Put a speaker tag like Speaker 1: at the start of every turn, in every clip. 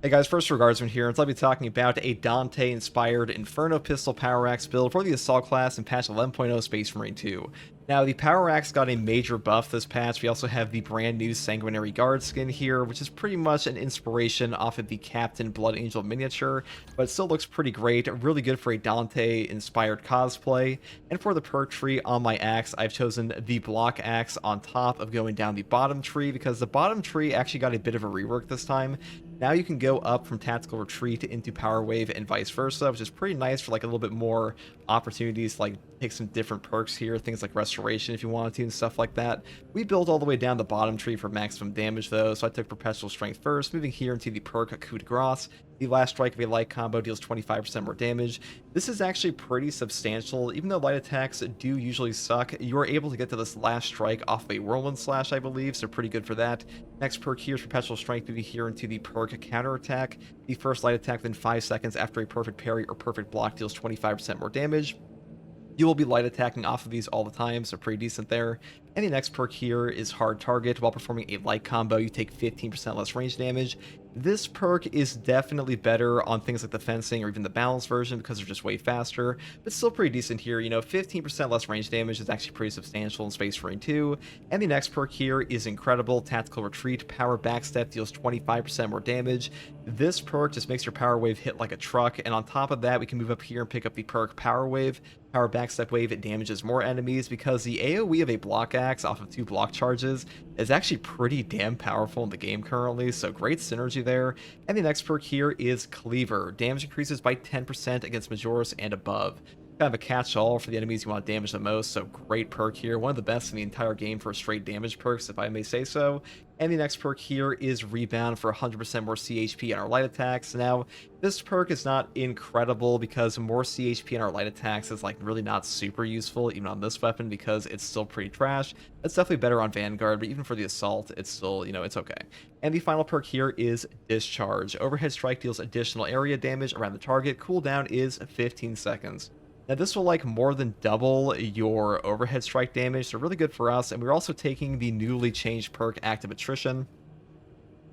Speaker 1: Hey guys, first regardsman here, and I'll be talking about a Dante-inspired Inferno Pistol Power Axe build for the Assault class in patch 11.0 Space Marine 2. Now, the Power Axe got a major buff this patch. We also have the brand new Sanguinary Guard skin here, which is pretty much an inspiration off of the Captain Blood Angel miniature, but it still looks pretty great, really good for a Dante-inspired cosplay. And for the perk tree on my axe, I've chosen the Block Axe on top of going down the bottom tree, because the bottom tree actually got a bit of a rework this time. Now you can go up from Tactical Retreat into Power Wave and vice versa, which is pretty nice for like a little bit more opportunities to like take some different perks here, things like Restoration if you wanted to and stuff like that. We built all the way down the bottom tree for maximum damage though, so I took Perpetual Strength first, moving here into the perk Coup de Grace. The last strike of a light combo deals 25% more damage. This is actually pretty substantial. Even though light attacks do usually suck, you are able to get to this last strike off of a Whirlwind Slash, I believe, so pretty good for that. Next perk here is Perpetual Strength, moving here into the perk Counter Attack. The first light attack within 5 seconds after a perfect parry or perfect block deals 25% more damage. You will be light attacking off of these all the time, so pretty decent there. And the next perk here is Hard Target. While performing a light combo, you take 15% less range damage. This perk is definitely better on things like the fencing or even the balanced version because they're just way faster, but still pretty decent here. You know, 15% less range damage is actually pretty substantial in Space Marine 2. And the next perk here is incredible. Tactical Retreat. Power Backstep deals 25% more damage. This perk just makes your Power Wave hit like a truck, and on top of that, we can move up here and pick up the perk Power Wave. Power Backstep Wave, it damages more enemies because the AoE of a Block Axe off of 2 block charges is actually pretty damn powerful in the game currently, so great synergy there. And the next perk here is Cleaver. Damage increases by 10% against Majoris and above. Kind of a catch-all for the enemies you want to damage the most, so great perk here. One of the best in the entire game for straight damage perks, if I may say so. And the next perk here is Rebound for 100% more CHP on our light attacks. Now, this perk is not incredible because more CHP on our light attacks is like really not super useful even on this weapon because it's still pretty trash. It's definitely better on Vanguard, but even for the Assault, it's still, you know, it's okay. And the final perk here is Discharge. Overhead Strike deals additional area damage around the target. Cooldown is 15 seconds. Now this will like more than double your overhead strike damage, so really good for us. And we're also taking the newly changed perk Active Attrition.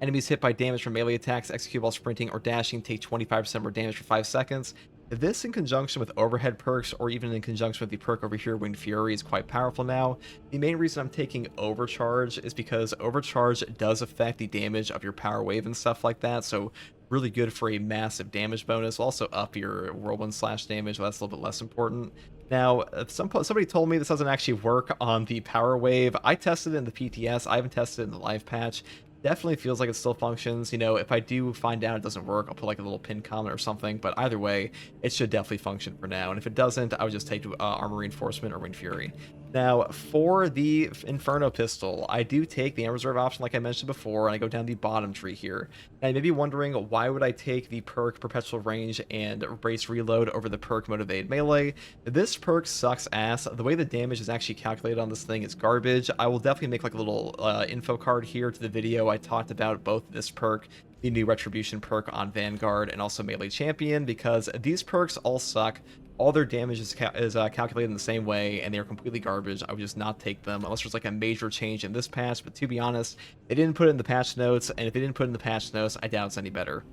Speaker 1: Enemies hit by damage from melee attacks, execute while sprinting or dashing, take 25% more damage for 5 seconds. This in conjunction with overhead perks, or even in conjunction with the perk over here, Winged Fury, is quite powerful now. The main reason I'm taking Overcharge is because Overcharge does affect the damage of your Power Wave and stuff like that, so really good for a massive damage bonus. Also up your Whirlwind Slash damage, but that's a little bit less important. Now, somebody told me this doesn't actually work on the Power Wave. I tested it in the PTS. I haven't tested it in the live patch. Definitely feels like it still functions. You know, if I do find out it doesn't work, I'll put like a little pin comment or something, but either way, it should definitely function for now. And if it doesn't, I would just take Armor Reinforcement or Winged Fury. Now, for the Inferno Pistol, I do take the Reserve option like I mentioned before, and I go down the bottom tree here. And you may be wondering, why would I take the perk Perpetual Range and Brace Reload over the perk Motivated Melee? This perk sucks ass. The way the damage is actually calculated on this thing is garbage. I will definitely make like a little info card here to the video. I talked about both this perk, the new Retribution perk on Vanguard, and also Melee Champion, because these perks all suck. All their damage is calculated in the same way, and they're completely garbage. I would just not take them unless there's like a major change in this patch, but to be honest, they didn't put it in the patch notes, and if they didn't put it in the patch notes, I doubt it's any better.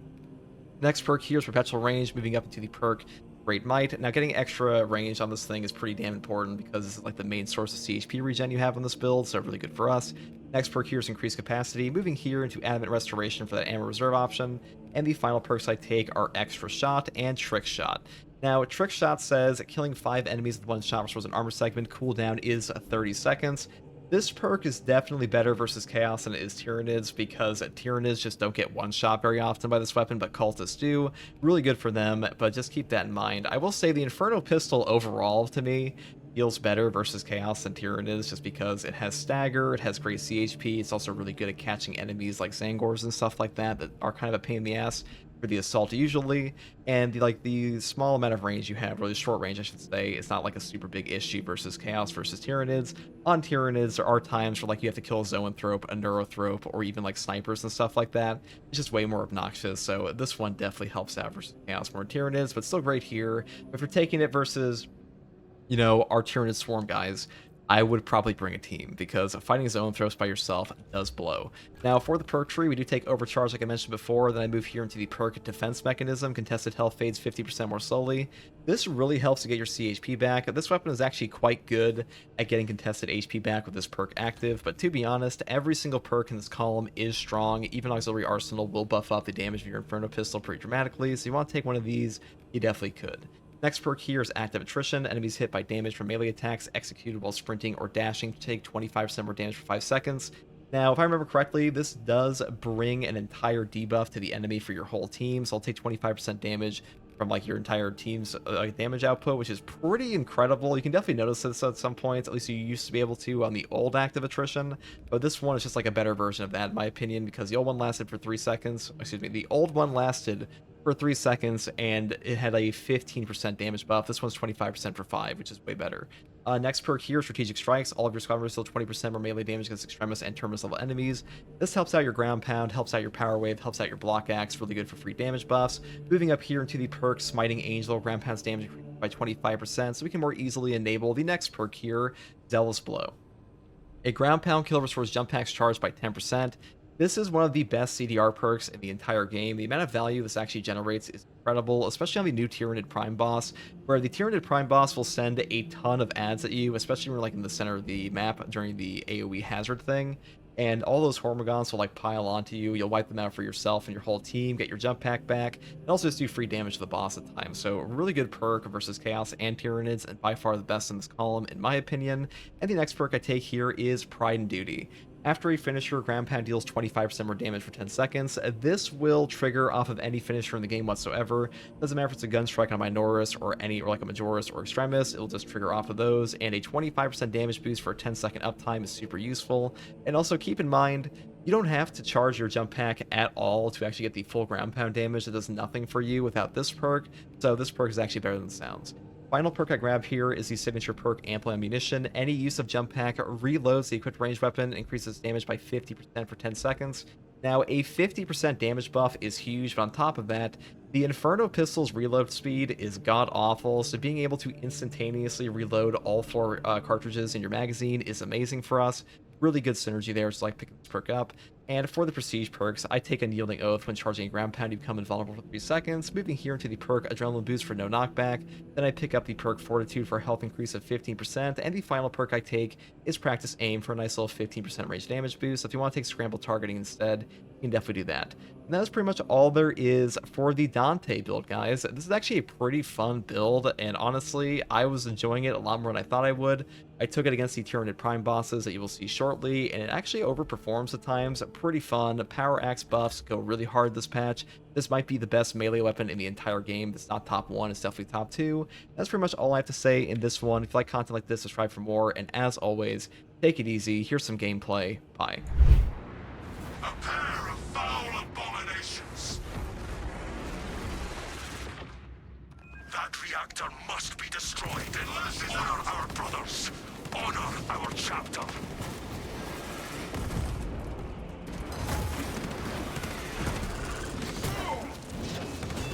Speaker 1: Next perk here is Perpetual Range, moving up into the perk Great Might. Now, getting extra range on this thing is pretty damn important because this is like the main source of CHP regen you have on this build, so really good for us. Next perk here is Increased Capacity, moving here into Adamant Restoration for that Ammo Reserve option. And the final perks I take are Extra Shot and Trick Shot. Now, Trick Shot says killing 5 enemies with 1 shot restores an armor segment. Cooldown is 30 seconds. This perk is definitely better versus Chaos than it is Tyranids, because Tyranids just don't get 1 shot very often by this weapon, but Cultists do. Really good for them, but just keep that in mind. I will say the Inferno Pistol overall, to me, feels better versus Chaos than Tyranids, just because it has Stagger, it has great CHP, it's also really good at catching enemies like Zangors and stuff like that are kind of a pain in the ass for the Assault usually, and the small amount of range you have, or the short range I should say, it's not like a super big issue versus Chaos versus Tyranids. On Tyranids, there are times where like you have to kill a Zoanthrope, a Neurothrope, or even like snipers and stuff like that. It's just way more obnoxious, so this one definitely helps out versus Chaos more Tyranids, but still great here. If you're taking it versus, you know, our Tyranid Swarm guys, I would probably bring a team because fighting zone throws by yourself does blow. Now, for the perk tree, we do take Overcharge like I mentioned before. Then I move here into the perk Defense Mechanism. Contested health fades 50% more slowly. This really helps to get your CHP back. This weapon is actually quite good at getting contested HP back with this perk active, but to be honest, every single perk in this column is strong. Even Auxiliary Arsenal will buff up the damage of your Inferno Pistol pretty dramatically, so you want to take one of these, you definitely could. Next perk here is Active Attrition. Enemies hit by damage from melee attacks executed while sprinting or dashing take 25% more damage for 5 seconds. Now, if I remember correctly, this does bring an entire debuff to the enemy for your whole team, so I'll take 25% damage from like your entire team's damage output, which is pretty incredible. You can definitely notice this at some points. At least you used to be able to on the old Active Attrition, but this one is just like a better version of that in my opinion, because the old one lasted for 3 seconds. Excuse me, the old one lasted for 3 seconds and it had a 15% damage buff. This one's 25% for 5, which is way better. Next perk here, Strategic Strikes. All of your squad members deal 20% more melee damage against extremis and terminus level enemies. This helps out your ground pound, helps out your power wave, helps out your block axe, really good for free damage buffs. Moving up here into the perk Smiting Angel, ground pound's damage by 25%, so we can more easily enable the next perk here, Zealous Blow. A ground pound kill restores jump packs charged by 10%. This is one of the best CDR perks in the entire game. The amount of value this actually generates is incredible, especially on the new Tyranid Prime boss, where the Tyranid Prime boss will send a ton of ads at you, especially when you're like in the center of the map during the AoE hazard thing. And all those Hormigons will like pile onto you. You'll wipe them out for yourself and your whole team, get your jump pack back, and also just do free damage to the boss at times. So a really good perk versus Chaos and Tyranids, and by far the best in this column in my opinion. And the next perk I take here is Pride and Duty. After a finisher, ground pound deals 25% more damage for 10 seconds. This will trigger off of any finisher in the game whatsoever. Doesn't matter if it's a gun strike on a Minoris or like a Majoris or Extremis, it'll just trigger off of those. And a 25% damage boost for a 10-second uptime is super useful. And also keep in mind, you don't have to charge your jump pack at all to actually get the full ground pound damage. It does nothing for you without this perk, so this perk is actually better than it sounds. Final perk I grab here is the signature perk Ample Ammunition. Any use of jump pack reloads the equipped ranged weapon, increases damage by 50% for 10 seconds. Now, a 50% damage buff is huge, but on top of that, the Inferno Pistol's reload speed is god-awful, so being able to instantaneously reload all 4 cartridges in your magazine is amazing for us. Really good synergy there, so I like picking this perk up. And for the prestige perks, I take Unyielding Oath. When charging a ground pound, you become invulnerable for 3 seconds. Moving here into the perk Adrenaline Boost for no knockback. Then I pick up the perk Fortitude for a health increase of 15%. And the final perk I take is Practice Aim for a nice little 15% range damage boost. So if you want to take Scramble Targeting instead, you can definitely do that. And that is pretty much all there is for the Dante build, guys. This is actually a pretty fun build, and honestly, I was enjoying it a lot more than I thought I would. I took it against the Tyranid Prime bosses that you will see shortly, and it actually overperforms at times. Pretty fun. Power Axe buffs go really hard this patch. This might be the best melee weapon in the entire game. It's not top 1, it's definitely top 2. That's pretty much all I have to say in this one. If you like content like this, subscribe for more, and as always, take it easy. Here's some gameplay. Bye.
Speaker 2: A pair of foul abominations. That reactor must be destroyed unless honor our brothers. Honor our chapter.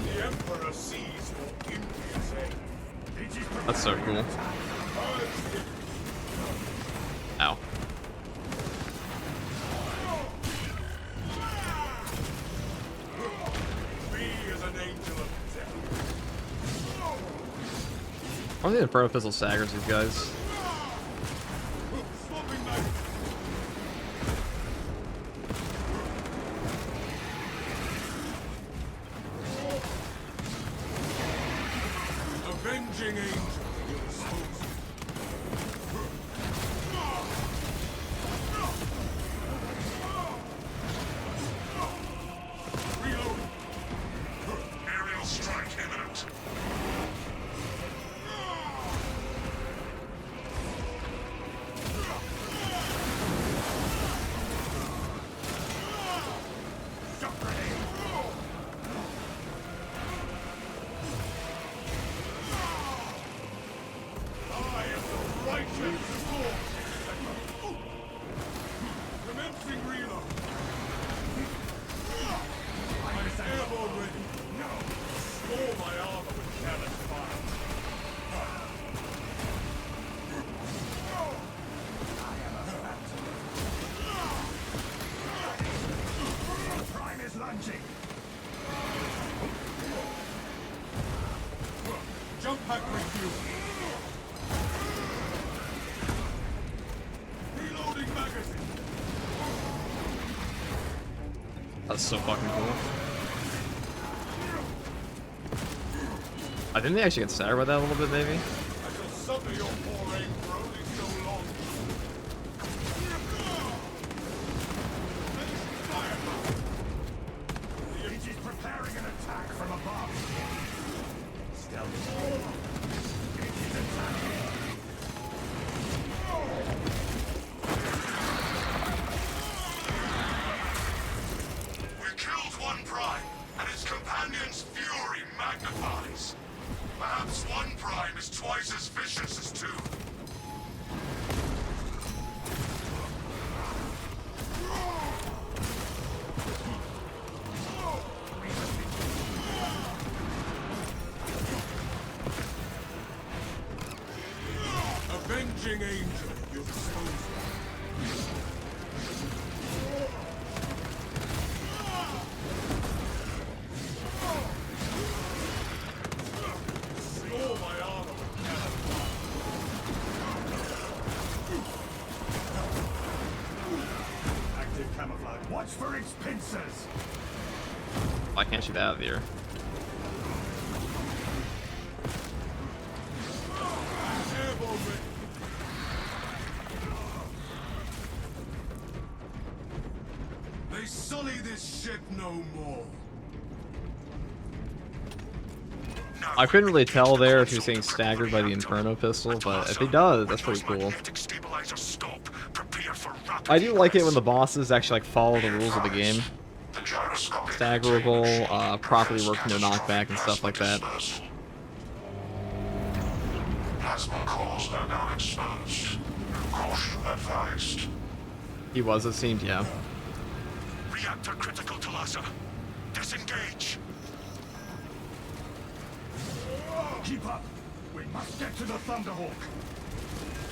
Speaker 2: The Emperor sees your impiety.
Speaker 1: That's so cool. Ow. I don't think Inferno Pistol staggers these guys.
Speaker 2: Avenging Angel. Aerial strike imminent. Reloading magazine.
Speaker 1: That's so fucking cool. I think they actually get staggered by that a little bit, maybe.
Speaker 2: I shall suffer your poor aim for only so long. The It is preparing an attack from above. Stealth. It is attacking. We killed one prime, and its companion's fury magnifies. Perhaps one prime is twice as vicious as two. Avenging angel, you expose Restore my armor with cannon. Active camouflage. Watch for its pincers.
Speaker 1: Why can't shoot that out of the air?
Speaker 2: Airborne ready. They sully this ship no more.
Speaker 1: I couldn't really tell there if he was getting staggered by the Inferno pistol, but if he does, that's pretty cool. I do like it when the bosses actually like follow the rules of the game. Staggerable, properly working their knockback and stuff like that.
Speaker 2: Plasma cores are now exposed. Caution advised.
Speaker 1: He was, it seemed, yeah.
Speaker 2: Reactor critical to Lhasa. Disengage. Keep up. We must get to the Thunderhawk.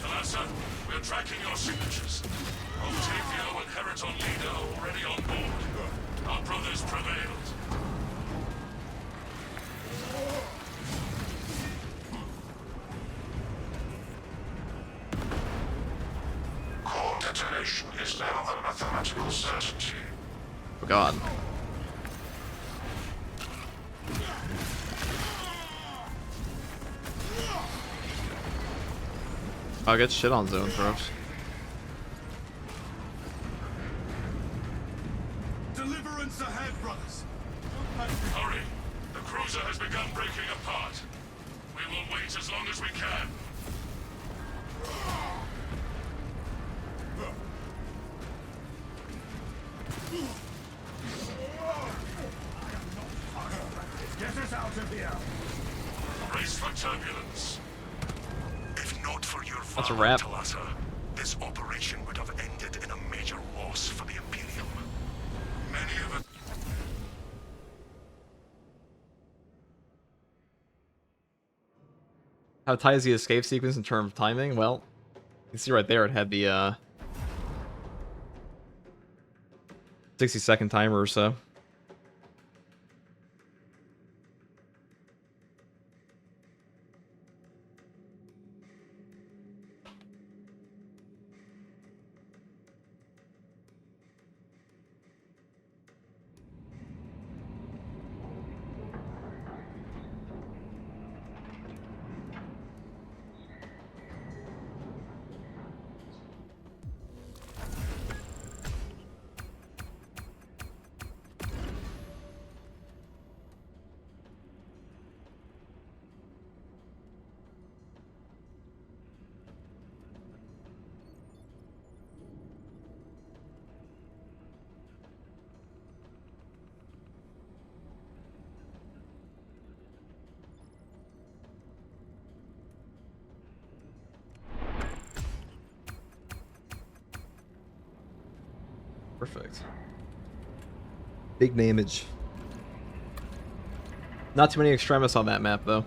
Speaker 2: Talassa, we're tracking your signatures. Octavio and Heraton Leader are already on board. Our brothers prevailed. Core detonation is now a mathematical certainty.
Speaker 1: Oh god. I'll get shit on zone throws.
Speaker 2: Deliverance ahead, brothers. Hurry. The cruiser has begun breaking apart. We will wait as long as we can. Get us out of here. Brace for turbulence. If not for your
Speaker 1: That's a
Speaker 2: father,
Speaker 1: wrap.
Speaker 2: Talassa, this operation would have ended in a major loss for the Imperium. Many of us.
Speaker 1: How tight is the escape sequence in terms of timing? Well, you can see right there it had the 60-second timer or so. Perfect. Big nameage. Not too many extremists on that map, though.